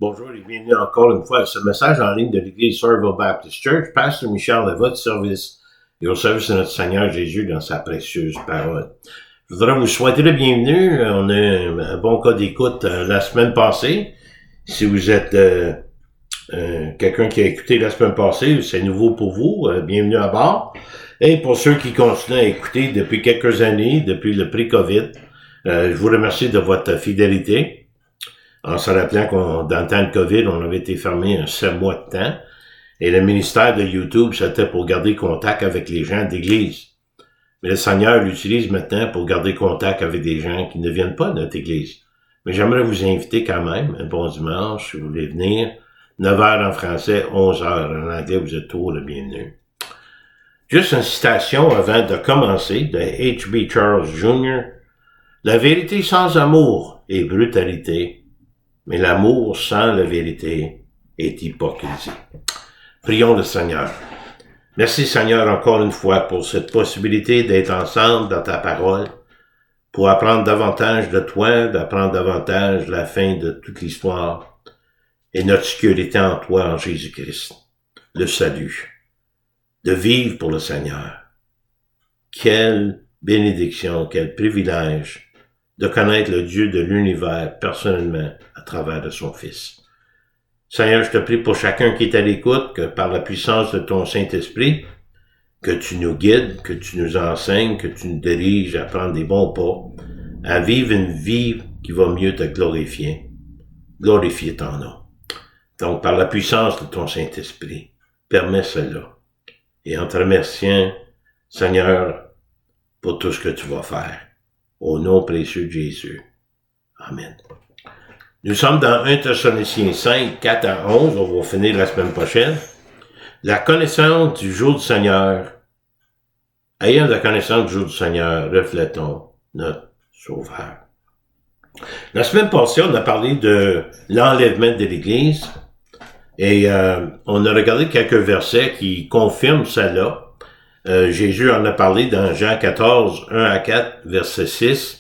Bonjour et bienvenue encore une fois à ce message en ligne de l'Église Somerville Baptist Church. Pasteur Michel à votre service et au service de notre Seigneur Jésus dans sa précieuse parole. Je voudrais vous souhaiter la bienvenue. On a un bon cas d'écoute la semaine passée. Si vous êtes quelqu'un qui a écouté la semaine passée, c'est nouveau pour vous. Bienvenue à bord. Et pour ceux qui continuent à écouter depuis quelques années, depuis le pré-COVID, je vous remercie de votre fidélité. En se rappelant qu'on, dans le temps de COVID, on avait été fermé 7 mois de temps. Et le ministère de YouTube, c'était pour garder contact avec les gens d'église. Mais le Seigneur l'utilise maintenant pour garder contact avec des gens qui ne viennent pas de notre église. Mais j'aimerais vous inviter quand même, un bon dimanche, si vous voulez venir. 9 heures en français, 11 heures en anglais, vous êtes tous le bienvenu. Juste une citation avant de commencer de H.B. Charles Jr. La vérité sans amour est brutalité. Mais l'amour sans la vérité est hypocrisie. Prions le Seigneur. Merci Seigneur encore une fois pour cette possibilité d'être ensemble dans ta parole, pour apprendre davantage de toi, d'apprendre davantage la fin de toute l'histoire et notre sécurité en toi, en Jésus-Christ, le salut, de vivre pour le Seigneur. Quelle bénédiction, quel privilège de connaître le Dieu de l'univers personnellement à travers de son Fils. Seigneur, je te prie pour chacun qui est à l'écoute, que par la puissance de ton Saint-Esprit, que tu nous guides, que tu nous enseignes, que tu nous diriges à prendre des bons pas, à vivre une vie qui va mieux te glorifier. Glorifier ton nom. Donc, par la puissance de ton Saint-Esprit, permets cela. Et en te remerciant, Seigneur, pour tout ce que tu vas faire. Au nom précieux de Jésus. Amen. Nous sommes dans 1 Thessaloniciens 5, 4 à 11. On va finir la semaine prochaine. La connaissance du jour du Seigneur. Ayant la connaissance du jour du Seigneur, reflétons notre Sauveur. La semaine passée, on a parlé de l'enlèvement de l'Église. Et on a regardé quelques versets qui confirment cela. Jésus en a parlé dans Jean 14, 1 à 4, verset 6.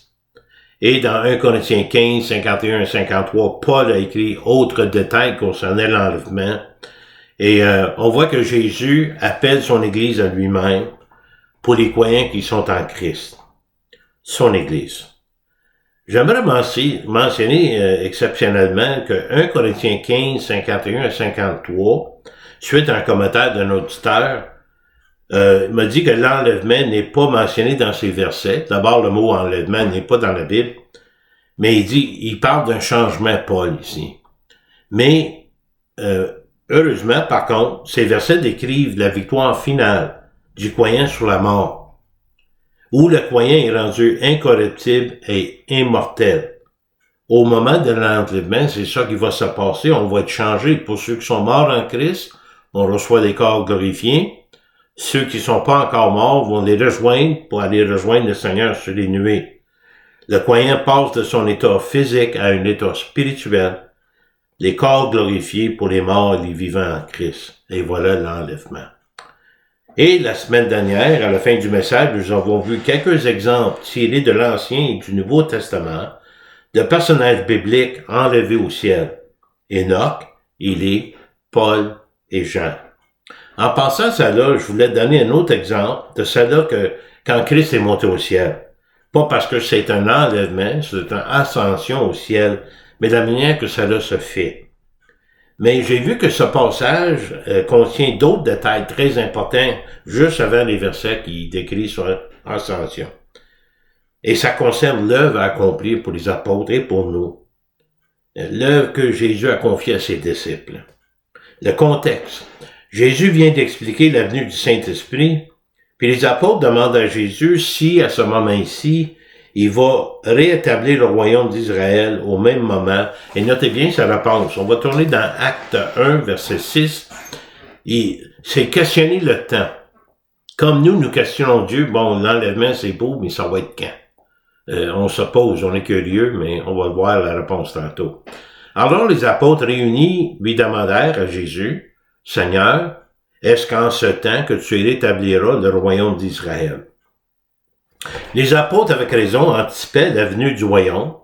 Et dans 1 Corinthiens 15, 51 et 53, Paul a écrit autres détails concernant l'enlèvement. Et on voit que Jésus appelle son Église à lui-même pour les croyants qui sont en Christ. Son Église. J'aimerais mentionner exceptionnellement que 1 Corinthiens 15, 51 et 53, suite à un commentaire d'un auditeur, il m'a dit que l'enlèvement n'est pas mentionné dans ces versets. D'abord, le mot enlèvement n'est pas dans la Bible. Mais il parle d'un changement, Paul, ici. Mais, heureusement, par contre, ces versets décrivent la victoire finale du croyant sur la mort, où le croyant est rendu incorruptible et immortel. Au moment de l'enlèvement, c'est ça qui va se passer. On va être changé. Pour ceux qui sont morts en Christ, on reçoit des corps glorifiés. Ceux qui sont pas encore morts vont les rejoindre pour aller rejoindre le Seigneur sur les nuées. Le croyant passe de son état physique à un état spirituel, les corps glorifiés pour les morts et les vivants en Christ. Et voilà l'enlèvement. Et la semaine dernière, à la fin du message, nous avons vu quelques exemples tirés de l'Ancien et du Nouveau Testament de personnages bibliques enlevés au ciel. Enoch, Élie, Paul et Jean. En passant à cela, je voulais donner un autre exemple de cela que quand Christ est monté au ciel. Pas parce que c'est un enlèvement, c'est une ascension au ciel, mais la manière que cela se fait. Mais j'ai vu que ce passage contient d'autres détails très importants juste avant les versets qui décrivent son ascension. Et ça concerne l'œuvre à accomplir pour les apôtres et pour nous. L'œuvre que Jésus a confiée à ses disciples. Le contexte. Jésus vient d'expliquer la venue du Saint-Esprit, puis les apôtres demandent à Jésus si, à ce moment-ci, il va réétablir le royaume d'Israël au même moment. Et notez bien sa réponse. On va tourner dans Acte 1, verset 6. C'est questionner le temps. Comme nous questionnons Dieu, bon, l'enlèvement c'est beau, mais ça va être quand? On se pose, on est curieux, mais on va voir la réponse tantôt. Alors les apôtres réunis lui demandèrent à Jésus, Seigneur, est-ce qu'en ce temps que tu rétabliras le royaume d'Israël? Les apôtres, avec raison, anticipaient la venue du royaume,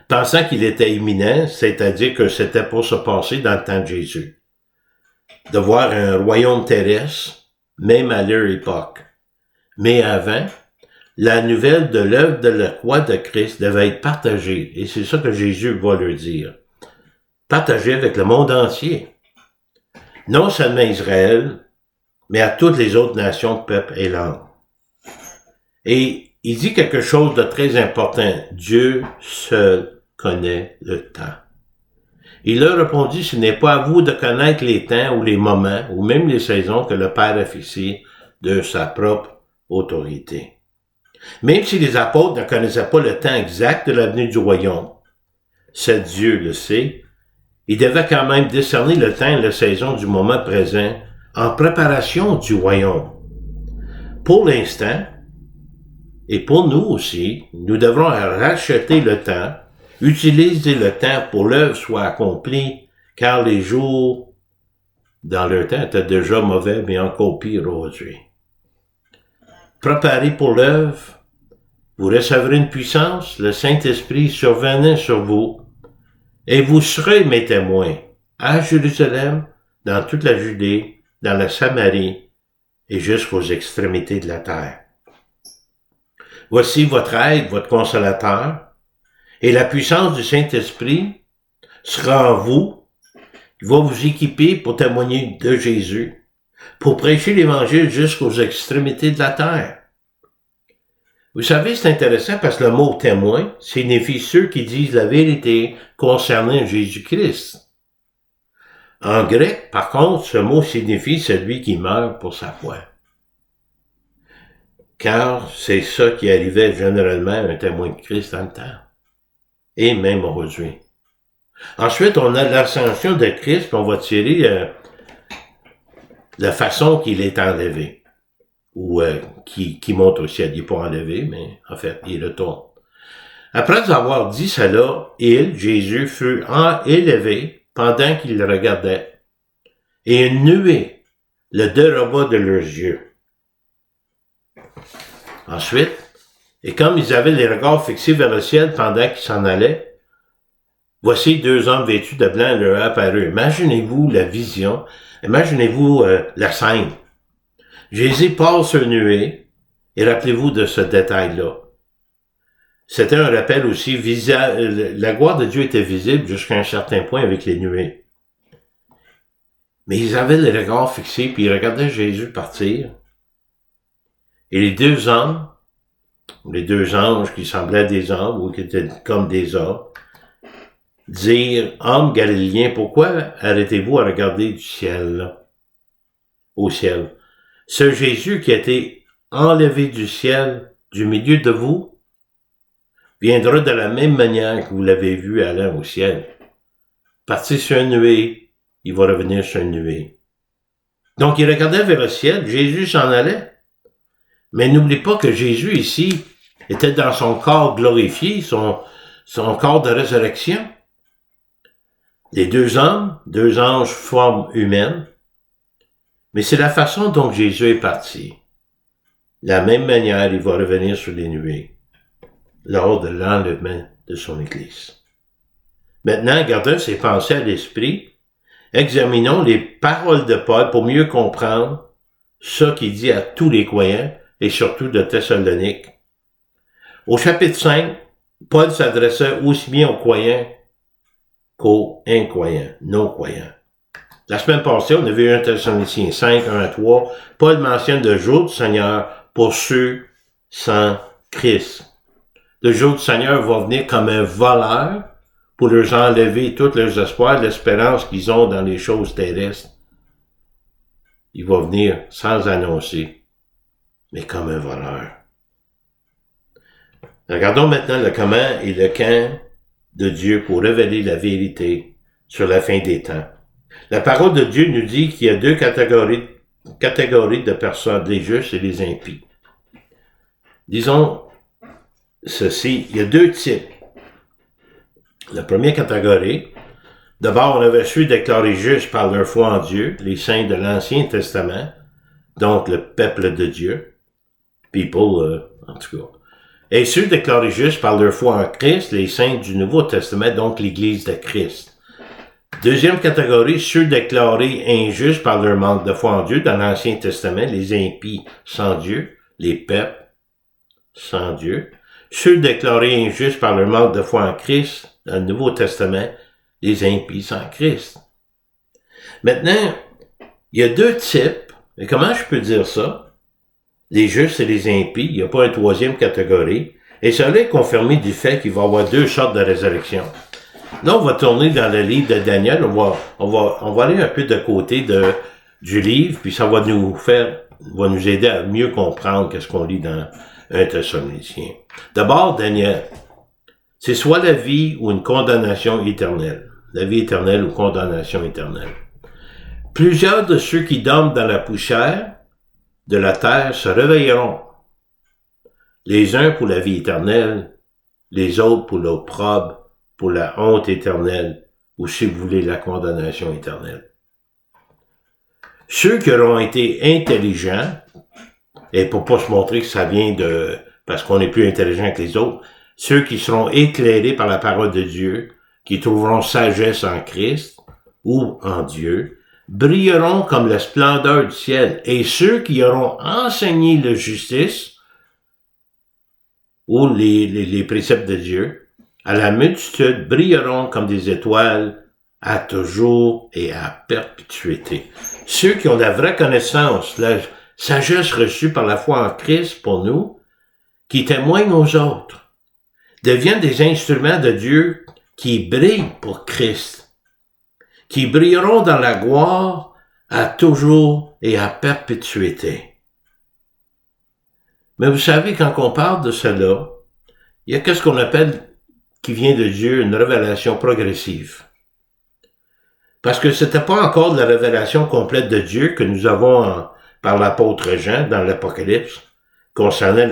pensant qu'il était imminent, c'est-à-dire que c'était pour se passer dans le temps de Jésus. De voir un royaume terrestre, même à leur époque. Mais avant, la nouvelle de l'œuvre de la croix de Christ devait être partagée, et c'est ça que Jésus va leur dire. Partagée avec le monde entier. Non seulement Israël, mais à toutes les autres nations, peuples et langues. Et il dit quelque chose de très important. Dieu seul connaît le temps. Il leur répondit, ce n'est pas à vous de connaître les temps ou les moments, ou même les saisons que le Père a fixés de sa propre autorité. Même si les apôtres ne connaissaient pas le temps exact de la venue du royaume, seul Dieu le sait, ils devaient quand même discerner le temps et la saison du moment présent en préparation du royaume. Pour l'instant, et pour nous aussi, nous devrons racheter le temps, utiliser le temps pour l'œuvre soit accomplie, car les jours dans leur temps étaient déjà mauvais, mais encore pire aujourd'hui. Préparez pour l'œuvre, vous recevrez une puissance, le Saint-Esprit survenant sur vous, et vous serez mes témoins à Jérusalem, dans toute la Judée, dans la Samarie et jusqu'aux extrémités de la terre. Voici votre aide, votre consolateur, et la puissance du Saint-Esprit sera en vous, qui va vous équiper pour témoigner de Jésus, pour prêcher l'Évangile jusqu'aux extrémités de la terre. Vous savez, c'est intéressant parce que le mot témoin signifie ceux qui disent la vérité concernant Jésus-Christ. En grec, par contre, ce mot signifie celui qui meurt pour sa foi. Car c'est ça qui arrivait généralement à un témoin de Christ dans le temps. Et même aujourd'hui. Ensuite, on a l'ascension de Christ, puis on va tirer la façon qu'il est enlevé. Ou qui monte au ciel. Il n'est pas enlevé, mais en fait, il retourne. Après avoir dit cela, Jésus, fut élevé pendant qu'il le regardait, et une nuée le déroba de leurs yeux. Ensuite, et comme ils avaient les regards fixés vers le ciel pendant qu'ils s'en allaient, voici deux hommes vêtus de blanc leur apparurent. Imaginez-vous la vision, imaginez-vous la scène. Jésus passe une nuée, et rappelez-vous de ce détail-là. C'était un rappel aussi, la gloire de Dieu était visible jusqu'à un certain point avec les nuées. Mais ils avaient les regards fixés, puis ils regardaient Jésus partir. Et les deux hommes, les deux anges qui semblaient des hommes, ou qui étaient comme des hommes, dire, « Hommes galiléens, pourquoi arrêtez-vous à regarder du ciel, là, au ciel? Ce Jésus qui a été enlevé du ciel, du milieu de vous, viendra de la même manière que vous l'avez vu allant au ciel. Parti sur une nuée, il va revenir sur une nuée. » Donc, il regardait vers le ciel, Jésus s'en allait. Mais n'oublie pas que Jésus, ici, était dans son corps glorifié, son corps de résurrection. Les deux hommes, deux anges, forme humaine, mais c'est la façon dont Jésus est parti. De la même manière, il va revenir sur les nuées, lors de l'enlèvement de son Église. Maintenant, gardons ces pensées à l'esprit, examinons les paroles de Paul pour mieux comprendre ce qu'il dit à tous les croyants, et surtout de Thessalonique. Au chapitre 5, Paul s'adressait aussi bien aux croyants qu'aux incroyants, non-croyants. La semaine passée, on a vu 1 Thessaloniciens 5, 1 à 3. Paul mentionne le jour du Seigneur pour ceux sans Christ. Le jour du Seigneur va venir comme un voleur pour leur enlever tous leurs espoirs, l'espérance qu'ils ont dans les choses terrestres. Il va venir sans annoncer, mais comme un voleur. Regardons maintenant le comment et le quand de Dieu pour révéler la vérité sur la fin des temps. La parole de Dieu nous dit qu'il y a deux catégories de personnes, les justes et les impies. Disons ceci, il y a deux types. La première catégorie, d'abord on avait su déclarer justes par leur foi en Dieu, les saints de l'Ancien Testament, donc le peuple de Dieu, people, en tout cas. Et ceux déclarés justes par leur foi en Christ, les saints du Nouveau Testament, donc l'Église de Christ. Deuxième catégorie, ceux déclarés injustes par leur manque de foi en Dieu dans l'Ancien Testament, les impies sans Dieu, les peuples sans Dieu. Ceux déclarés injustes par leur manque de foi en Christ dans le Nouveau Testament, les impies sans Christ. Maintenant, il y a deux types. Et comment je peux dire ça? Les justes et les impies. Il n'y a pas une troisième catégorie. Et cela est confirmé du fait qu'il va y avoir deux sortes de résurrection. Là, on va tourner dans le livre de Daniel. On va aller un peu de côté du livre, puis ça va nous aider à mieux comprendre qu'est-ce qu'on lit dans 1 Thessaloniciens. D'abord, Daniel. C'est soit la vie ou une condamnation éternelle. La vie éternelle ou condamnation éternelle. Plusieurs de ceux qui dorment dans la poussière de la terre se réveilleront. Les uns pour la vie éternelle, les autres pour l'opprobre, pour la honte éternelle, ou si vous voulez, la condamnation éternelle. Ceux qui auront été intelligents, et pour pas se montrer que ça vient parce qu'on est plus intelligent que les autres, ceux qui seront éclairés par la parole de Dieu, qui trouveront sagesse en Christ ou en Dieu, brilleront comme la splendeur du ciel, et ceux qui auront enseigné la justice ou les préceptes de Dieu, à la multitude brilleront comme des étoiles à toujours et à perpétuité. Ceux qui ont la vraie connaissance, la sagesse reçue par la foi en Christ pour nous, qui témoignent aux autres, deviennent des instruments de Dieu qui brillent pour Christ, qui brilleront dans la gloire à toujours et à perpétuité. Mais vous savez, quand on parle de cela, il y a ce qu'on appelle, qui vient de Dieu, une révélation progressive. Parce que c'était pas encore de la révélation complète de Dieu que nous avons par l'apôtre Jean dans l'Apocalypse, concernant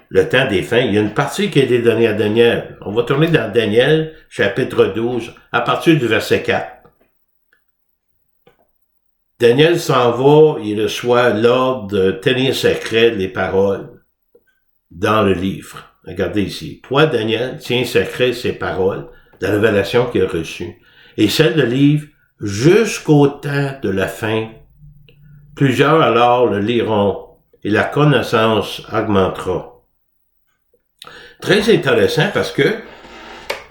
le temps des fins. Il y a une partie qui a été donnée à Daniel. On va tourner dans Daniel, chapitre 12, à partir du verset 4. Daniel s'en va, il reçoit l'ordre de tenir secret les paroles dans le livre. Regardez ici. Toi, Daniel, tiens secret ces paroles, la révélation qu'il a reçue, et celle de livre jusqu'au temps de la fin. Plusieurs alors le liront, et la connaissance augmentera. Très intéressant parce que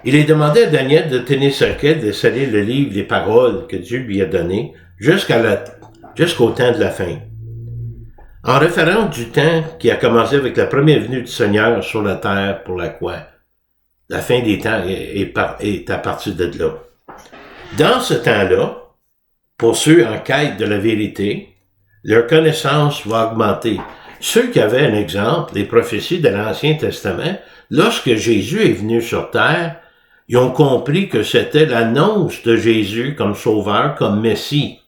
il est demandé à Daniel de tenir secret, de sceller le livre, les paroles que Dieu lui a données, jusqu'au temps de la fin. En référence du temps qui a commencé avec la première venue du Seigneur sur la terre pour la quoi la fin des temps est à partir de là. Dans ce temps-là, pour ceux en quête de la vérité, leur connaissance va augmenter. Ceux qui avaient un exemple, les prophéties de l'Ancien Testament, lorsque Jésus est venu sur terre, ils ont compris que c'était l'annonce de Jésus comme sauveur, comme Messie.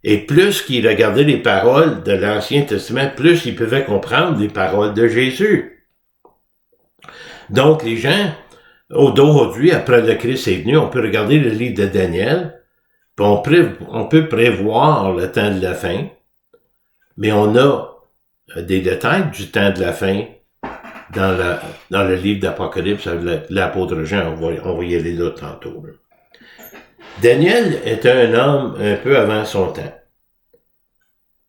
Et plus qu'ils regardaient les paroles de l'Ancien Testament, plus ils pouvaient comprendre les paroles de Jésus. Donc, les gens, aujourd'hui, après le Christ est venu, on peut regarder le livre de Daniel, puis on peut prévoir le temps de la fin, mais on a des détails du temps de la fin dans le livre d'Apocalypse avec l'apôtre Jean. On va y aller là tantôt. Là. Daniel était un homme un peu avant son temps.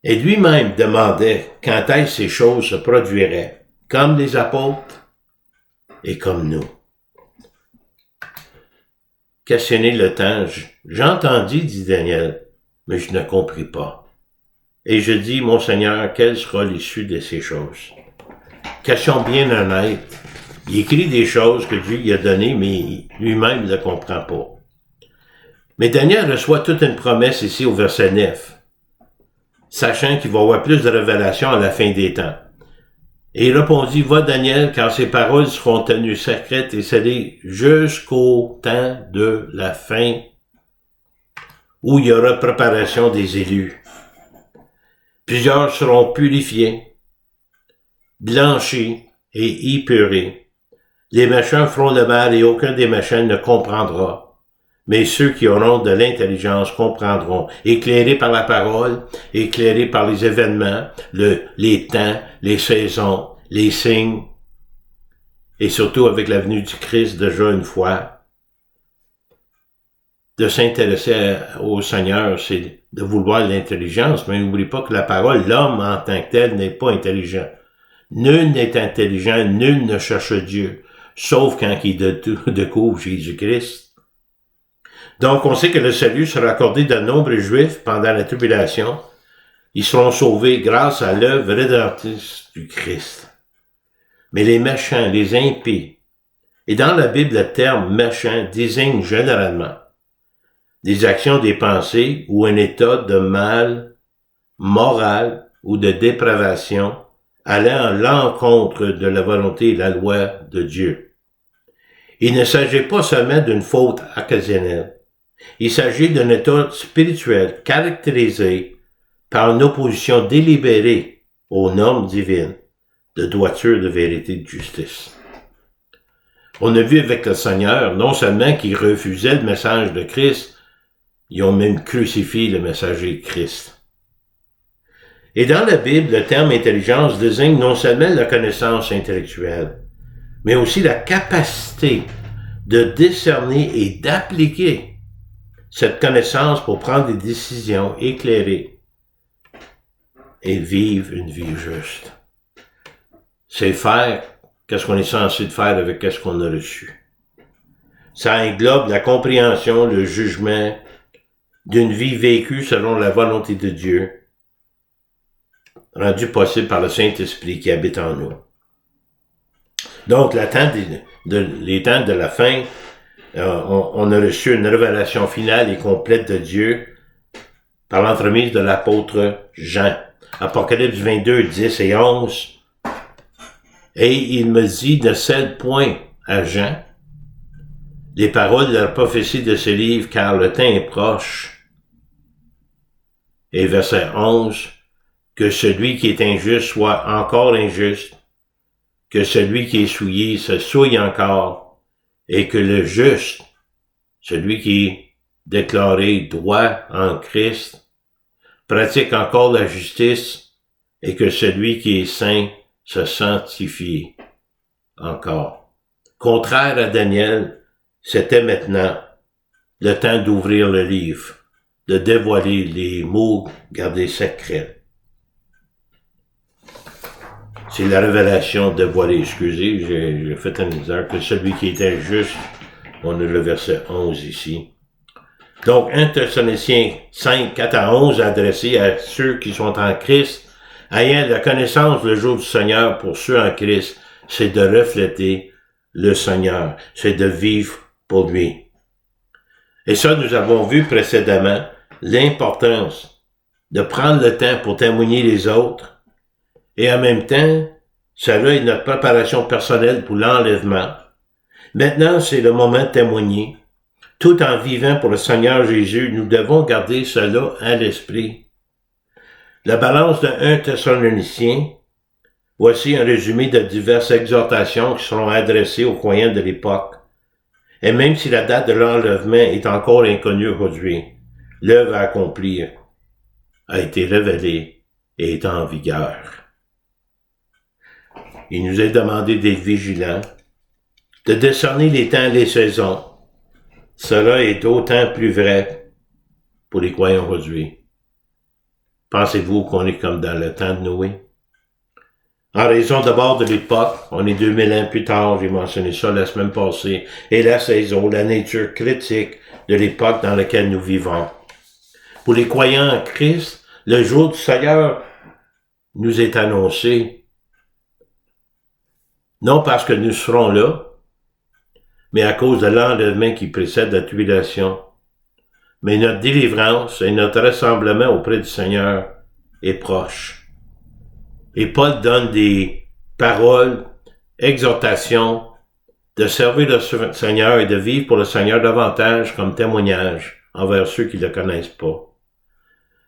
Et lui-même demandait quand est-ce que ces choses se produiraient, comme les apôtres et comme nous. Questionner le temps, j'entendis, dit Daniel, mais je ne compris pas. Et je dis, mon Seigneur, quelle sera l'issue de ces choses? Question bien honnête. Il écrit des choses que Dieu lui a données, mais lui-même ne le comprend pas. Mais Daniel reçoit toute une promesse ici au verset 9, sachant qu'il va y avoir plus de révélations à la fin des temps. Et il répondit, va Daniel, car ces paroles seront tenues secrètes et scellées jusqu'au temps de la fin, où il y aura préparation des élus. Plusieurs seront purifiés, blanchis et épurés. Les méchants feront le mal et aucun des méchants ne comprendra. Mais ceux qui auront de l'intelligence comprendront, éclairés par la parole, éclairés par les événements, les temps, les saisons, les signes, et surtout avec la venue du Christ déjà une fois, de s'intéresser au Seigneur, c'est de vouloir l'intelligence, mais n'oubliez pas que la parole, l'homme en tant que tel n'est pas intelligent. Nul n'est intelligent, nul ne cherche Dieu, sauf quand il découvre Jésus-Christ. Donc, on sait que le salut sera accordé de nombreux Juifs pendant la tribulation. Ils seront sauvés grâce à l'œuvre rédemptrice du Christ. Mais les méchants, les impies, et dans la Bible, le terme méchant désigne généralement des actions, des pensées ou un état de mal moral ou de dépravation allant à l'encontre de la volonté et la loi de Dieu. Il ne s'agit pas seulement d'une faute occasionnelle. Il s'agit d'un état spirituel caractérisé par une opposition délibérée aux normes divines de droiture, de vérité, de justice. On a vu avec le Seigneur, non seulement qu'il refusait le message de Christ, ils ont même crucifié le messager Christ. Et dans la Bible, le terme intelligence désigne non seulement la connaissance intellectuelle, mais aussi la capacité de discerner et d'appliquer cette connaissance pour prendre des décisions éclairées et vivre une vie juste. C'est faire qu'est-ce qu'on est censé de faire avec qu'est-ce qu'on a reçu. Ça englobe la compréhension, le jugement d'une vie vécue selon la volonté de Dieu, rendue possible par le Saint-Esprit qui habite en nous. Donc, les temps de la fin, on a reçu une révélation finale et complète de Dieu par l'entremise de l'apôtre Jean. Apocalypse 22, 10 et 11. Et il me dit de celle point à Jean les paroles de la prophétie de ce livre, car le temps est proche. Et verset 11, que celui qui est injuste soit encore injuste, que celui qui est souillé se souille encore, et que le juste, celui qui est déclaré droit en Christ, pratique encore la justice, et que celui qui est saint se sanctifie encore. Contraire à Daniel, c'était maintenant le temps d'ouvrir le livre, de dévoiler les mots gardés secrets. C'est la révélation dévoilée. Excusez, j'ai fait un erreur que celui qui était juste, on a le verset 11 ici. Donc, 1 Thessaloniciens 5, 4 à 11, adressé à ceux qui sont en Christ, ayant la connaissance le jour du Seigneur pour ceux en Christ, c'est de refléter le Seigneur, c'est de vivre pour lui. Et ça, nous avons vu précédemment l'importance de prendre le temps pour témoigner les autres, et en même temps, cela est notre préparation personnelle pour l'enlèvement. Maintenant, c'est le moment de témoigner. Tout en vivant pour le Seigneur Jésus, nous devons garder cela à l'esprit. La balance de 1 Thessaloniciens, voici un résumé de diverses exhortations qui seront adressées aux croyants de l'époque. Et même si la date de l'enlèvement est encore inconnue aujourd'hui, l'œuvre à accomplir a été révélée et est en vigueur. Il nous est demandé d'être vigilants, de discerner les temps et les saisons. Cela est d'autant plus vrai pour les croyants aujourd'hui. Pensez-vous qu'on est comme dans le temps de Noé? En raison d'abord de l'époque, on est 2000 ans plus tard, j'ai mentionné ça la semaine passée, et la saison, la nature critique de l'époque dans laquelle nous vivons. Pour les croyants en Christ, le jour du Seigneur nous est annoncé, non parce que nous serons là, mais à cause de l'enlèvement qui précède la tribulation. Mais notre délivrance et notre rassemblement auprès du Seigneur est proche. Et Paul donne des paroles, exhortations, de servir le Seigneur et de vivre pour le Seigneur davantage comme témoignage envers ceux qui ne le connaissent pas.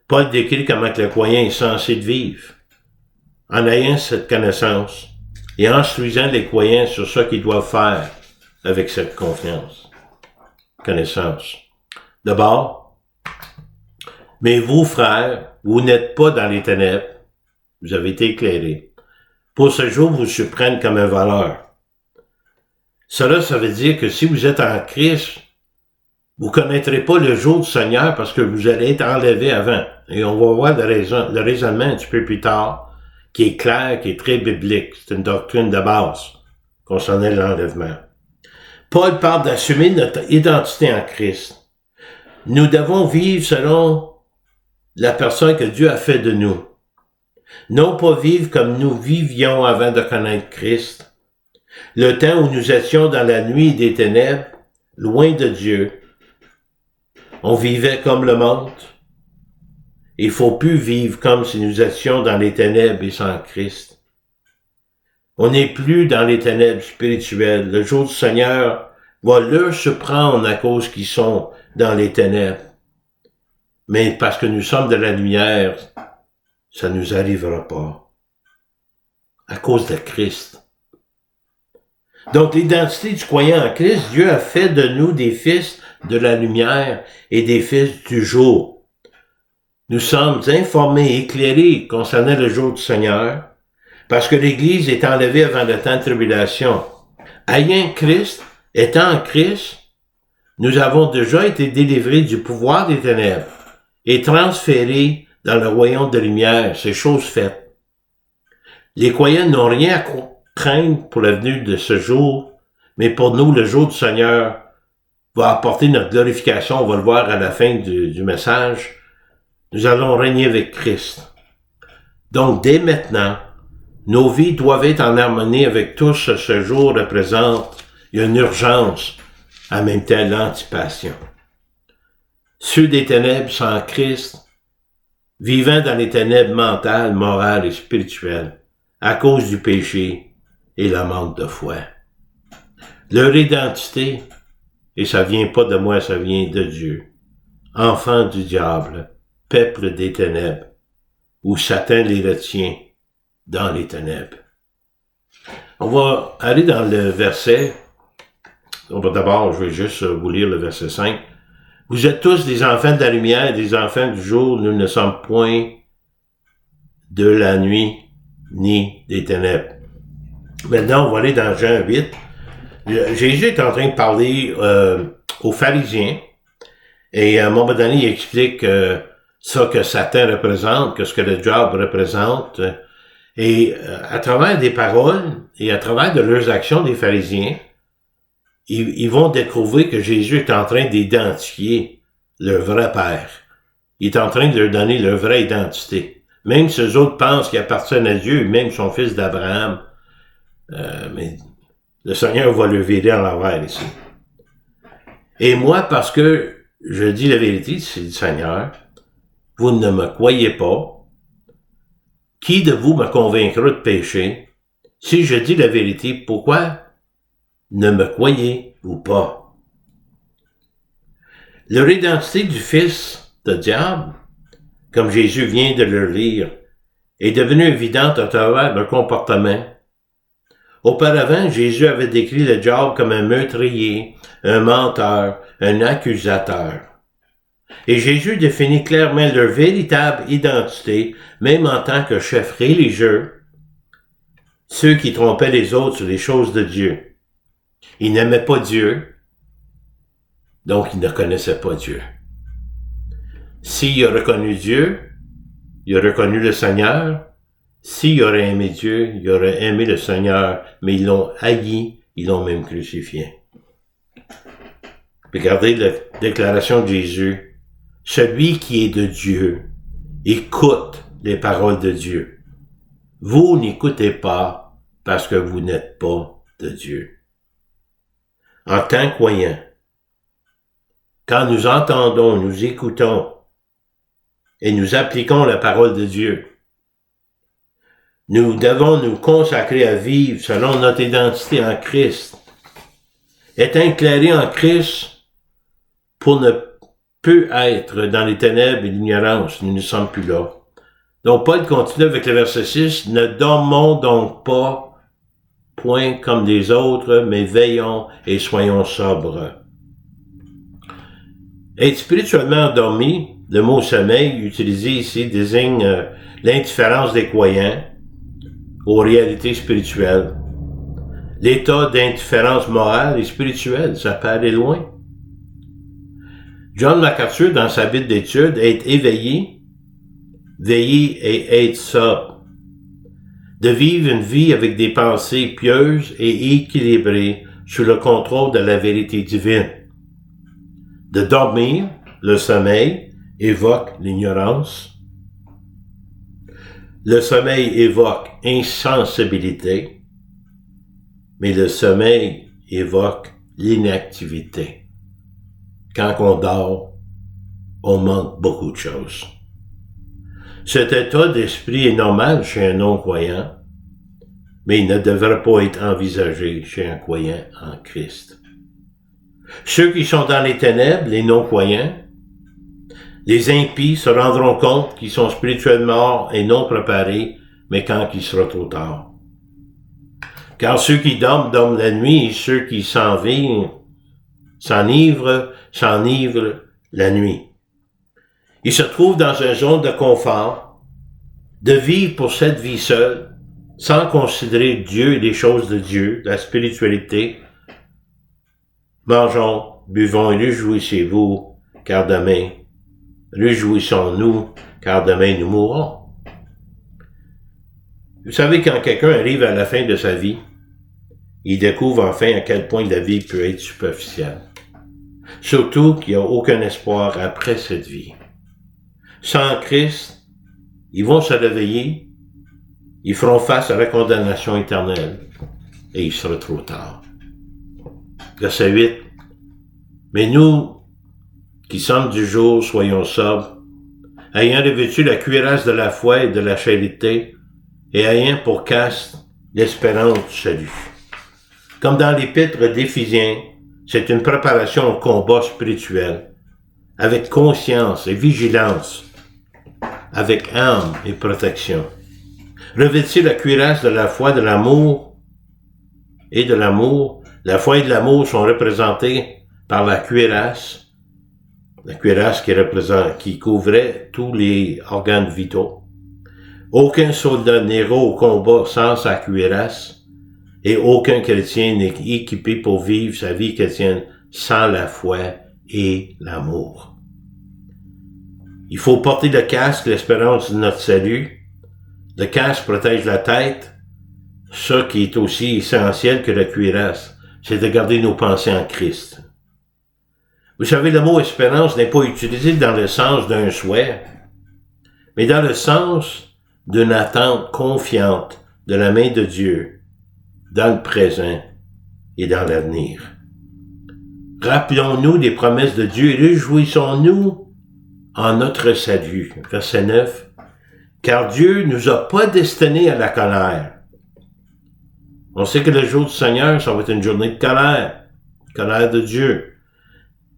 Paul décrit comment que le croyant est censé vivre en ayant cette connaissance et en instruisant les croyants sur ce qu'ils doivent faire avec cette connaissance. D'abord, mais vous, frères, vous n'êtes pas dans les ténèbres, vous avez été éclairés. Pour ce jour, vous se prennent comme un voleur. Cela, ça veut dire que si vous êtes en Christ, vous connaîtrez pas le jour du Seigneur parce que vous allez être enlevé avant. Et on va voir le raisonnement un petit peu plus tard, qui est clair, qui est très biblique. C'est une doctrine de base concernant l'enlèvement. Paul parle d'assumer notre identité en Christ. Nous devons vivre selon la personne que Dieu a fait de nous. Non pas vivre comme nous vivions avant de connaître Christ. Le temps où nous étions dans la nuit des ténèbres, loin de Dieu, on vivait comme le monde. Il faut plus vivre comme si nous étions dans les ténèbres et sans Christ. On n'est plus dans les ténèbres spirituelles. Le jour du Seigneur va leur surprendre à cause qu'ils sont dans les ténèbres. Mais parce que nous sommes de la lumière, ça nous arrivera pas. À cause de Christ. Donc, l'identité du croyant en Christ, Dieu a fait de nous des fils de la lumière et des fils du jour. Nous sommes informés et éclairés concernant le jour du Seigneur, parce que l'Église est enlevée avant le temps de tribulation. Ayant Christ, étant en Christ, nous avons déjà été délivrés du pouvoir des ténèbres et transférés dans le royaume de lumière, c'est chose faite. Les croyants n'ont rien à craindre pour l'avenir de ce jour, mais pour nous, le jour du Seigneur va apporter notre glorification, on va le voir à la fin du message. Nous allons régner avec Christ. Donc, dès maintenant, nos vies doivent être en harmonie avec tout ce jour représente. Il y a une urgence, en même temps l'anticipation. Ceux des ténèbres sans Christ, vivant dans les ténèbres mentales, morales et spirituelles, à cause du péché et la manque de foi. Leur identité, et ça vient pas de moi, ça vient de Dieu. Enfants du diable, peuple des ténèbres, où Satan les retient dans les ténèbres. On va aller dans le verset. D'abord, je vais juste vous lire le verset 5. Vous êtes tous des enfants de la lumière et des enfants du jour. Nous ne sommes point de la nuit ni des ténèbres. Maintenant, on va aller dans Jean 8. Jésus est en train de parler aux pharisiens. Et à un moment donné, il explique ça que Satan représente, que ce que le diable représente. Et à travers des paroles et à travers de leurs actions des pharisiens, ils vont découvrir que Jésus est en train d'identifier leur vrai Père. Il est en train de leur donner leur vraie identité. Même si eux autres pensent qu'ils appartiennent à Dieu, même son fils d'Abraham, mais le Seigneur va le virer en l'envers ici. Et moi, parce que je dis la vérité, c'est le Seigneur, vous ne me croyez pas. Qui de vous me convaincra de péché? Si je dis la vérité, pourquoi ne me croyez-vous pas? Leur identité du fils de diable, comme Jésus vient de le lire, est devenue évidente à travers leur comportement. Auparavant, Jésus avait décrit le diable comme un meurtrier, un menteur, un accusateur. Et Jésus définit clairement leur véritable identité, même en tant que chef religieux, ceux qui trompaient les autres sur les choses de Dieu. Ils n'aimaient pas Dieu, donc ils ne connaissaient pas Dieu. S'il a reconnu Dieu, il a reconnu le Seigneur. S'il aurait aimé Dieu, il aurait aimé le Seigneur, mais ils l'ont haï, ils l'ont même crucifié. Regardez la déclaration de Jésus. Celui qui est de Dieu écoute les paroles de Dieu. Vous n'écoutez pas parce que vous n'êtes pas de Dieu. En tant que croyants, quand nous entendons, nous écoutons et nous appliquons la parole de Dieu, nous devons nous consacrer à vivre selon notre identité en Christ. Être éclairé en Christ pour ne peut être dans les ténèbres et l'ignorance. Nous ne sommes plus là. Donc, Paul continue avec le verset 6. Ne dormons donc pas, point comme les autres, mais veillons et soyons sobres. Être spirituellement endormi, le mot sommeil utilisé ici désigne l'indifférence des croyants aux réalités spirituelles. l'état d'indifférence morale et spirituelle, ça peut aller loin. John MacArthur, dans sa Bible d'études, être éveillé, veiller et être sobre. De vivre une vie avec des pensées pieuses et équilibrées sous le contrôle de la vérité divine. De dormir, le sommeil évoque l'ignorance. Le sommeil évoque insensibilité, mais le sommeil évoque l'inactivité. Quand on dort, on manque beaucoup de choses. Cet état d'esprit est normal chez un non-croyant, mais il ne devrait pas être envisagé chez un croyant en Christ. Ceux qui sont dans les ténèbres, les non-croyants, les impies se rendront compte qu'ils sont spirituellement morts et non préparés, mais quand il sera trop tard. Car ceux qui dorment, dorment la nuit, et ceux qui s'enivrent la nuit. Ils se trouvent dans une zone de confort, de vivre pour cette vie seule, sans considérer Dieu et les choses de Dieu, la spiritualité. Mangeons, buvons et réjouissez-vous, car demain, réjouissons-nous, car demain nous mourrons. Vous savez, quand quelqu'un arrive à la fin de sa vie, il découvre enfin à quel point la vie peut être superficielle. Surtout qu'il n'y a aucun espoir après cette vie. Sans Christ, ils vont se réveiller, ils feront face à la condamnation éternelle, et il sera trop tard. Verset 8. Mais nous, qui sommes du jour, soyons sobres, ayant revêtu la cuirasse de la foi et de la charité, et ayant pour casque l'espérance du salut. Comme dans l'épître d'Éphésiens, c'est une préparation au combat spirituel, avec conscience et vigilance, avec âme et protection. Revêtir la cuirasse de la foi, de l'amour et de l'amour. La foi et de l'amour sont représentés par la cuirasse qui couvrait tous les organes vitaux. Aucun soldat n'ira au combat sans sa cuirasse, et aucun chrétien n'est équipé pour vivre sa vie chrétienne sans la foi et l'amour. Il faut porter le casque, l'espérance de notre salut. Le casque protège la tête, ce qui est aussi essentiel que la cuirasse, c'est de garder nos pensées en Christ. Vous savez, le mot espérance n'est pas utilisé dans le sens d'un souhait, mais dans le sens d'une attente confiante de la main de Dieu, dans le présent et dans l'avenir. Rappelons-nous des promesses de Dieu et réjouissons-nous en notre salut. Verset 9. Car Dieu nous a pas destinés à la colère. On sait que le jour du Seigneur, ça va être une journée de colère de Dieu.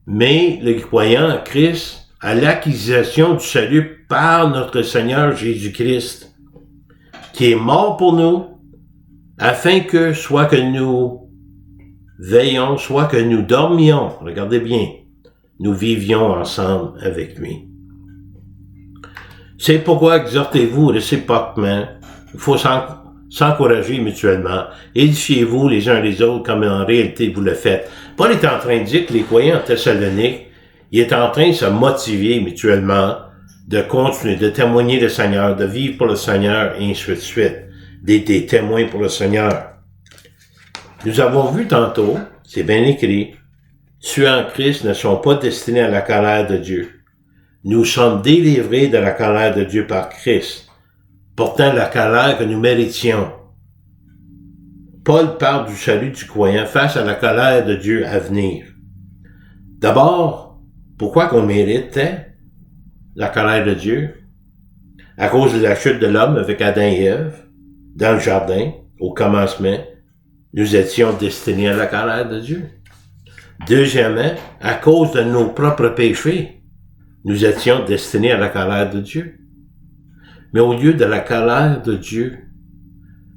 Mais le croyant en Christ a l'acquisition du salut par notre Seigneur Jésus-Christ, qui est mort pour nous, afin que, soit que nous veillions, soit que nous dormions, regardez bien, nous vivions ensemble avec lui. C'est pourquoi exhortez-vous réciproquement, il faut s'encourager mutuellement, édifiez-vous les uns les autres comme en réalité vous le faites. Paul est en train de dire que les croyants en Thessalonique, il est en train de se motiver mutuellement, de continuer, de témoigner le Seigneur, de vivre pour le Seigneur, et ainsi de suite. Des témoins pour le Seigneur. Nous avons vu tantôt, c'est bien écrit, ceux en Christ ne sont pas destinés à la colère de Dieu. Nous sommes délivrés de la colère de Dieu par Christ, pourtant la colère que nous méritions. Paul parle du salut du croyant face à la colère de Dieu à venir. D'abord, pourquoi qu'on méritait la colère de Dieu? À cause de la chute de l'homme avec Adam et Ève, dans le jardin, au commencement, nous étions destinés à la colère de Dieu. Deuxièmement, à cause de nos propres péchés, nous étions destinés à la colère de Dieu. Mais au lieu de la colère de Dieu,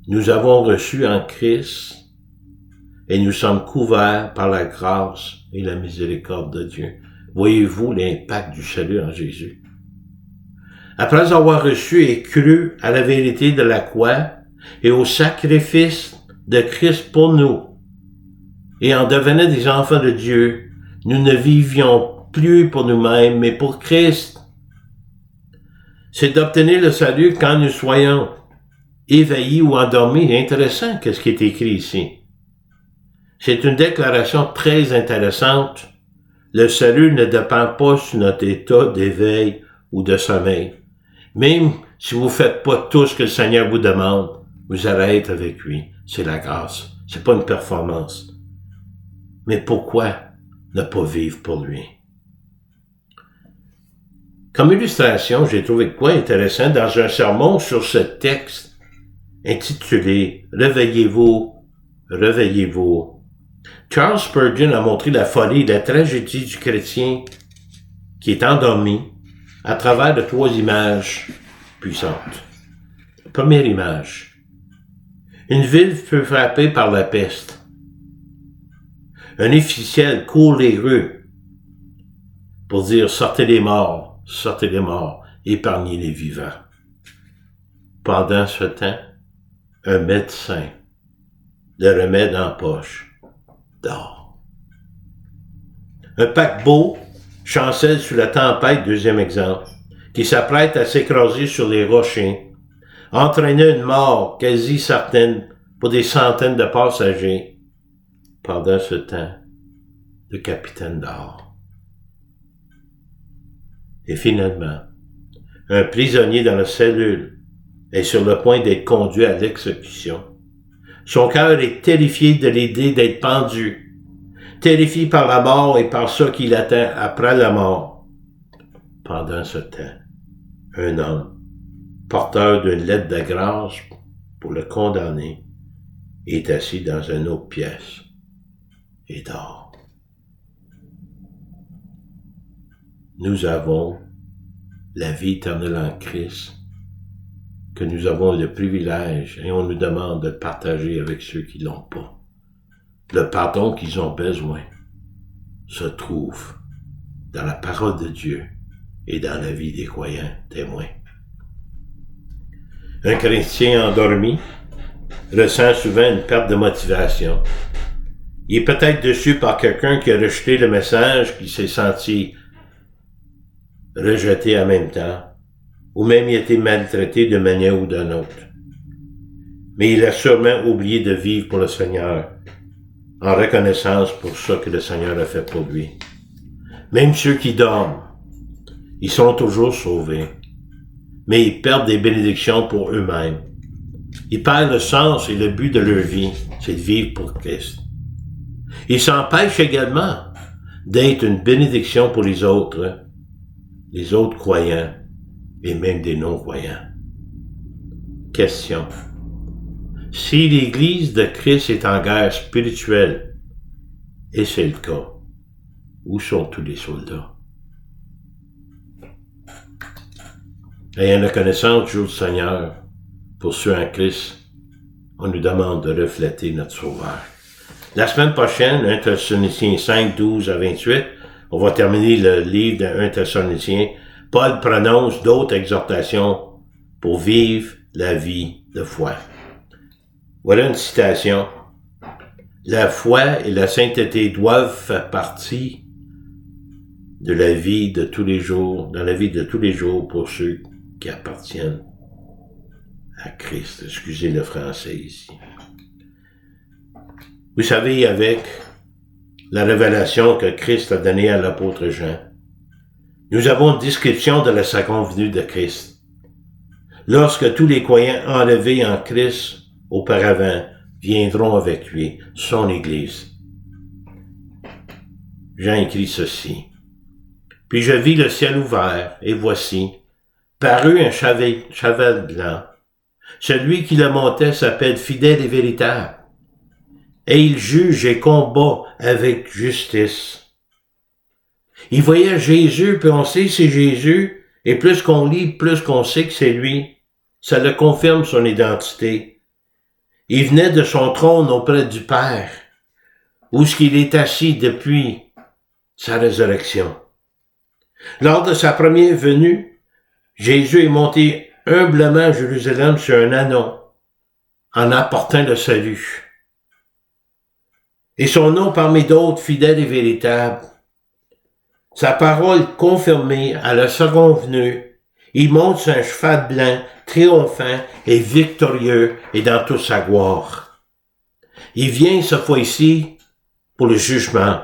nous avons reçu en Christ et nous sommes couverts par la grâce et la miséricorde de Dieu. Voyez-vous l'impact du salut en Jésus? Après avoir reçu et cru à la vérité de la croix et au sacrifice de Christ pour nous, et en devenant des enfants de Dieu, nous ne vivions plus pour nous-mêmes, mais pour Christ. C'est d'obtenir le salut quand nous soyons éveillés ou endormis. Intéressant, qu'est-ce qui est écrit ici. C'est une déclaration très intéressante. Le salut ne dépend pas sur notre état d'éveil ou de sommeil. Même si vous ne faites pas tout ce que le Seigneur vous demande, vous allez être avec lui. C'est la grâce. C'est pas une performance. Mais pourquoi ne pas vivre pour lui? Comme illustration, j'ai trouvé quoi intéressant dans un sermon sur ce texte intitulé « Réveillez-vous, réveillez-vous ». Charles Spurgeon a montré la folie et la tragédie du chrétien qui est endormi à travers de 3 images puissantes. Première image. Une ville fut frappée par la peste. Un officiel court les rues pour dire « Sortez les morts, épargnez les vivants ». Pendant ce temps, un médecin, le remède en poche, dort. Un paquebot chancelle sous la tempête, deuxième exemple, qui s'apprête à s'écraser sur les rochers, entraînant une mort quasi certaine pour des centaines de passagers. Pendant ce temps, le capitaine dort. Et finalement, un prisonnier dans la cellule est sur le point d'être conduit à l'exécution. Son cœur est terrifié de l'idée d'être pendu, terrifié par la mort et par ce qui l'attend après la mort. Pendant ce temps, un homme, porteur d'une lettre de grâce pour le condamner, est assis dans une autre pièce et dort. Nous avons la vie éternelle en Christ, que nous avons le privilège et on nous demande de le partager avec ceux qui l'ont pas. Le pardon qu'ils ont besoin se trouve dans la parole de Dieu et dans la vie des croyants témoins. Un chrétien endormi ressent souvent une perte de motivation. Il est peut-être déçu par quelqu'un qui a rejeté le message, qui s'est senti rejeté en même temps, ou même il a été maltraité de manière ou d'une autre. Mais il a sûrement oublié de vivre pour le Seigneur, en reconnaissance pour ce que le Seigneur a fait pour lui. Même ceux qui dorment, ils sont toujours sauvés, mais ils perdent des bénédictions pour eux-mêmes. Ils perdent le sens et le but de leur vie, c'est de vivre pour Christ. Ils s'empêchent également d'être une bénédiction pour les autres croyants et même des non-croyants. Question. Si l'Église de Christ est en guerre spirituelle, et c'est le cas, où sont tous les soldats? Ayant la connaissance du jour du Seigneur, pour ceux en Christ, on nous demande de refléter notre Sauveur. La semaine prochaine, 1 Thessaloniciens 5, 12 à 28, on va terminer le livre de 1 Thessaloniciens. Paul prononce d'autres exhortations pour vivre la vie de foi. Voilà une citation. La foi et la sainteté doivent faire partie de la vie de tous les jours, dans la vie de tous les jours pour ceux qui appartiennent à Christ. Excusez le français ici. Vous savez, avec la révélation que Christ a donnée à l'apôtre Jean, nous avons une description de la seconde venue de Christ. Lorsque tous les croyants enlevés en Christ auparavant viendront avec lui, son Église. Jean écrit ceci. Puis je vis le ciel ouvert, et voici, parut un cheval blanc. Celui qui le montait s'appelle fidèle et véritable. Et il juge et combat avec justice. Il voyait Jésus, puis on sait que c'est Jésus, et plus qu'on lit, plus qu'on sait que c'est lui. Ça le confirme son identité. Il venait de son trône auprès du Père, où ce qu'il est assis depuis sa résurrection. Lors de sa première venue, Jésus est monté humblement à Jérusalem sur un ânon, en apportant le salut. Et son nom parmi d'autres fidèles et véritables. Sa parole confirmée à la seconde venue, il monte sur un cheval blanc, triomphant et victorieux et dans toute sa gloire. Il vient cette fois-ci pour le jugement,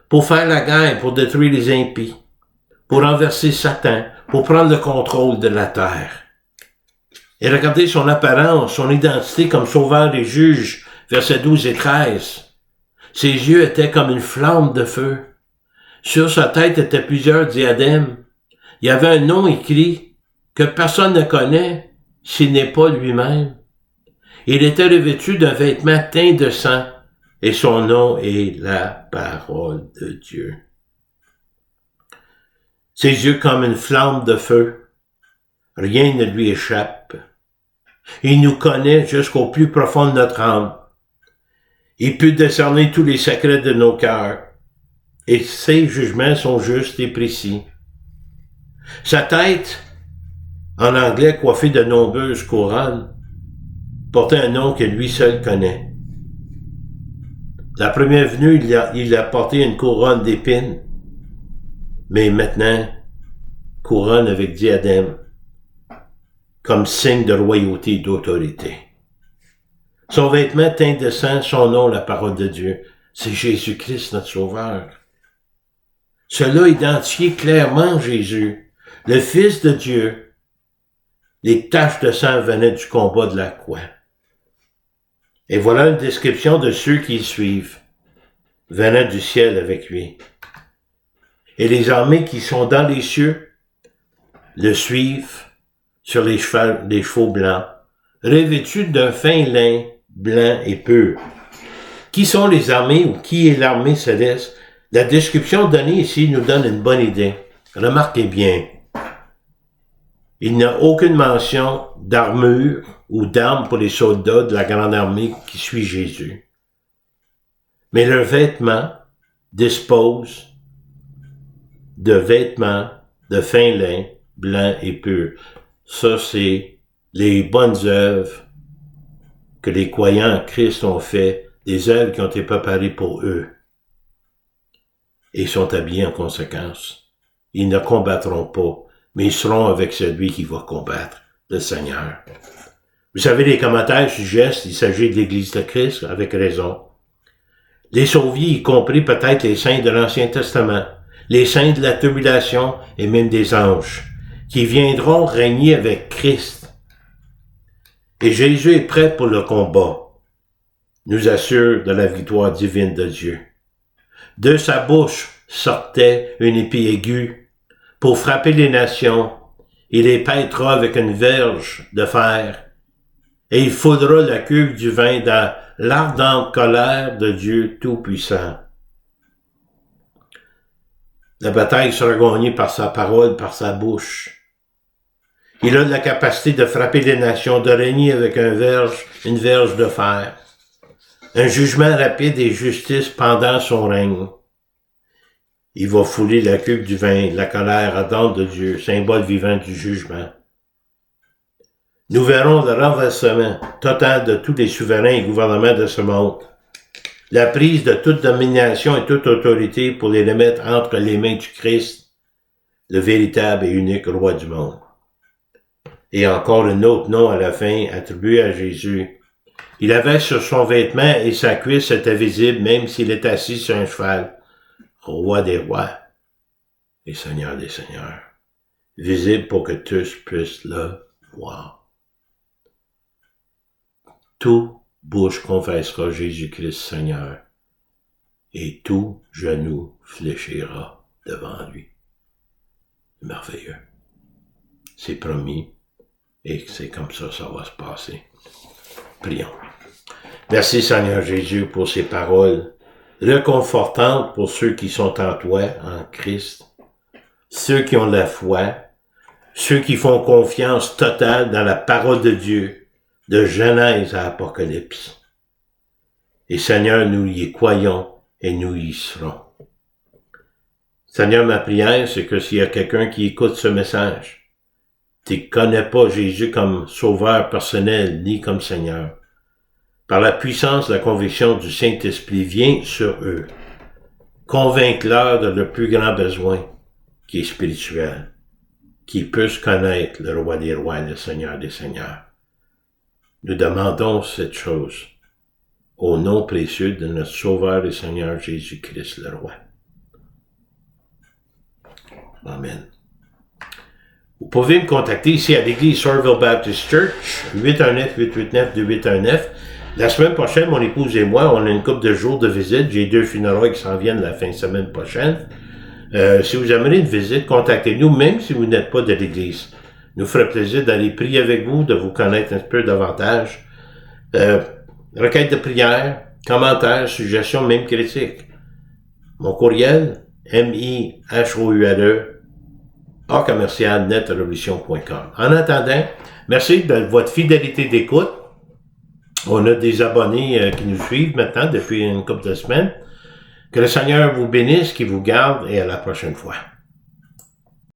pour faire la guerre, pour détruire les impies, pour renverser Satan, pour prendre le contrôle de la terre. Et regardez son apparence, son identité comme sauveur et juge, versets 12 et 13. Ses yeux étaient comme une flamme de feu. Sur sa tête étaient plusieurs diadèmes. Il y avait un nom écrit que personne ne connaît s'il n'est pas lui-même. Il était revêtu d'un vêtement teint de sang et son nom est la parole de Dieu. Ses yeux comme une flamme de feu. Rien ne lui échappe. Il nous connaît jusqu'au plus profond de notre âme. Il peut discerner tous les secrets de nos cœurs. Et ses jugements sont justes et précis. Sa tête, en anglais coiffée de nombreuses couronnes, portait un nom que lui seul connaît. La première venue, il a porté une couronne d'épines, mais maintenant, couronne avec diadème, comme signe de royauté et d'autorité. Son vêtement teint de sang, son nom, la parole de Dieu, c'est Jésus-Christ, notre Sauveur. Cela identifiait clairement Jésus, le Fils de Dieu. Les taches de sang venaient du combat de la croix. Et voilà une description de ceux qui le suivent, venant du ciel avec lui. Et les armées qui sont dans les cieux le suivent sur les chevaux blancs, revêtus d'un fin lin blanc et pur. Qui sont les armées ou qui est l'armée céleste? La description donnée ici nous donne une bonne idée. Remarquez bien. Il n'y a aucune mention d'armure ou d'armes pour les soldats de la grande armée qui suit Jésus. Mais leurs vêtements disposent de vêtements de fin lin, blanc et pur. Ça, c'est les bonnes œuvres que les croyants en Christ ont fait, des œuvres qui ont été préparées pour eux. Et ils sont habillés en conséquence. Ils ne combattront pas, mais ils seront avec celui qui va combattre, le Seigneur. Vous savez, les commentaires suggèrent qu'il s'agit de l'Église de Christ, avec raison. Les sauvés, y compris peut-être les saints de l'Ancien Testament, les saints de la tribulation et même des anges, qui viendront régner avec Christ. Et Jésus est prêt pour le combat, nous assure de la victoire divine de Dieu. De sa bouche sortait une épée aiguë pour frapper les nations. Il les paîtra avec une verge de fer, et il foudra la cuve du vin dans l'ardente colère de Dieu Tout-Puissant. La bataille sera gagnée par sa parole, par sa bouche. Il a la capacité de frapper les nations, de régner avec une verge de fer. Un jugement rapide et justice pendant son règne. Il va fouler la cuve du vin, la colère ardente de Dieu, symbole vivant du jugement. Nous verrons le renversement total de tous les souverains et gouvernements de ce monde. La prise de toute domination et toute autorité pour les remettre entre les mains du Christ, le véritable et unique roi du monde. Et encore un autre nom à la fin attribué à Jésus. Il avait sur son vêtement et sa cuisse était visible même s'il était assis sur un cheval. Roi des rois et Seigneur des seigneurs, visible pour que tous puissent le voir. Tout bouche confessera Jésus-Christ Seigneur, et tout genou fléchira devant lui. Merveilleux. C'est promis, et c'est comme ça va se passer. Prions. Merci Seigneur Jésus pour ces paroles réconfortante pour ceux qui sont en toi, en Christ, ceux qui ont la foi, ceux qui font confiance totale dans la parole de Dieu, de Genèse à Apocalypse. Et Seigneur, nous y croyons et nous y serons. Seigneur, ma prière, c'est que s'il y a quelqu'un qui écoute ce message, tu ne connais pas Jésus comme sauveur personnel, ni comme Seigneur, par la puissance de la conviction du Saint-Esprit, vient sur eux. Convainc-leur de leur plus grand besoin, qui est spirituel, qu'ils puissent connaître le Roi des rois et le Seigneur des seigneurs. Nous demandons cette chose au nom précieux de notre Sauveur et Seigneur Jésus-Christ le Roi. Amen. Vous pouvez me contacter ici à l'église Sorville Baptist Church, 819-889-2819. La semaine prochaine, mon épouse et moi, on a une couple de jours de visite. J'ai 2 funérailles qui s'en viennent la fin de semaine prochaine. Si vous aimeriez une visite, contactez-nous, même si vous n'êtes pas de l'église. Nous ferait plaisir d'aller prier avec vous, de vous connaître un peu davantage. Requête de prière, commentaires, suggestions, même critiques. Mon courriel, mihoure@netrevolution.com. En attendant, merci de votre fidélité d'écoute. On a des abonnés qui nous suivent maintenant depuis une couple de semaines. Que le Seigneur vous bénisse, qu'il vous garde et à la prochaine fois.